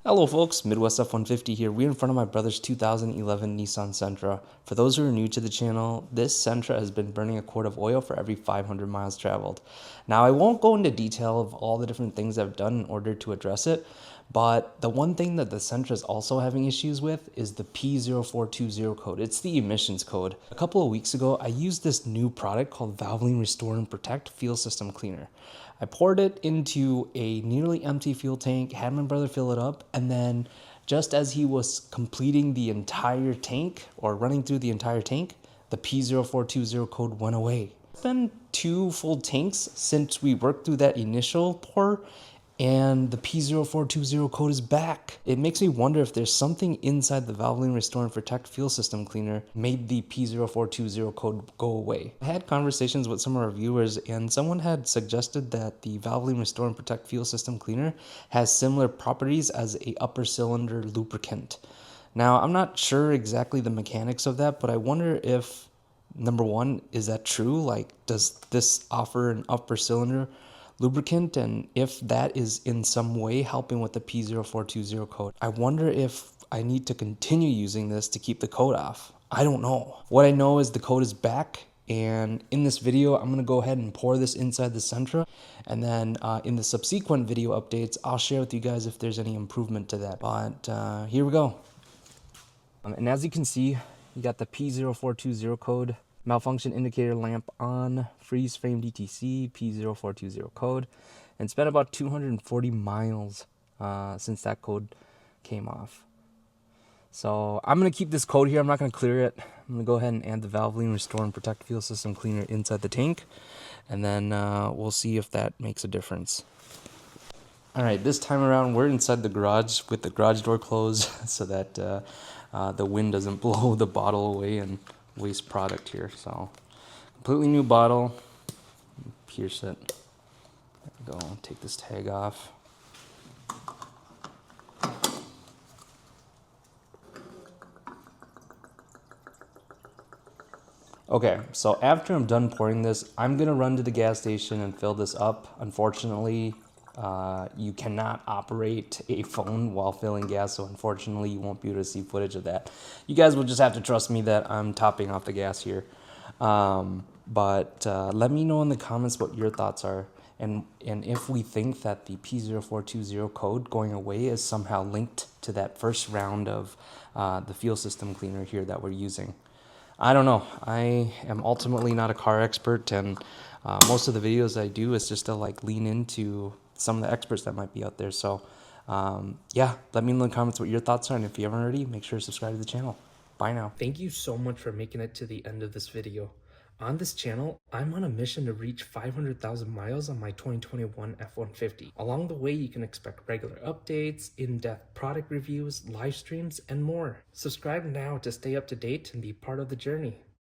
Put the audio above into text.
Hello folks, Midwest F-150 here. We're in front of my brother's 2011 Nissan Sentra. For those who are new to the channel, this Sentra has been burning a quart of oil for every 500 miles traveled. Now I won't go into detail of all the different things I've done in order to address it, but the one thing that the Sentra is also having issues with is the P0420 code. It's the emissions code. A couple of weeks ago, I used this new product called Valvoline Restore and Protect Fuel System Cleaner. I poured it into a nearly empty fuel tank, had my brother fill it up, and then just as he was completing the entire tank or running through the entire tank, the P0420 code went away. It's been 2 full tanks since we worked through that initial pour, and the P0420 code is back. It makes me wonder if there's something inside the Valvoline Restore and Protect fuel system cleaner made the P0420 code go away. I had conversations with some of our viewers, and someone had suggested that the Valvoline Restore and Protect fuel system cleaner has similar properties as a upper cylinder lubricant. Now, I'm not sure exactly the mechanics of that, but I wonder if, number one, is that true? Like, does this offer an upper cylinder lubricant, and if that is in some way helping with the P0420 code? I wonder if I need to continue using this to keep the code off. I don't know. What I know is the code is back, and in this video I'm going to go ahead and pour this inside the Sentra, and then in the subsequent video updates I'll share with you guys if there's any improvement to that. But here we go. And as you can see, you got the P0420 code, malfunction indicator lamp on, freeze frame DTC, P0420 code, and it's been about 240 miles since that code came off. So I'm going to keep this code here. I'm not going to clear it. I'm going to go ahead and add the Valvoline Restore and Protect fuel system cleaner inside the tank, and then we'll see if that makes a difference. All right, this time around we're inside the garage with the garage door closed so that the wind doesn't blow the bottle away and waste product here. So completely new bottle, pierce it. There we go, take this tag off. Okay, so after I'm done pouring this, I'm gonna run to the gas station and fill this up. Unfortunately, you cannot operate a phone while filling gas, so unfortunately you won't be able to see footage of that. You guys will just have to trust me that I'm topping off the gas here. But let me know in the comments what your thoughts are, and if we think that the P0420 code going away is somehow linked to that first round of the fuel system cleaner here that we're using. I don't know. I am ultimately not a car expert, and most of the videos I do is just to like lean into some of the experts that might be out there. So yeah, let me know in the comments what your thoughts are, and if you haven't already, make sure to subscribe to the channel. Bye now. Thank you so much for making it to the end of this video. On this channel, I'm on a mission to reach 500,000 miles on my 2021 F-150. Along the way, you can expect regular updates, in-depth product reviews, live streams, and more. Subscribe now to stay up to date and be part of the journey.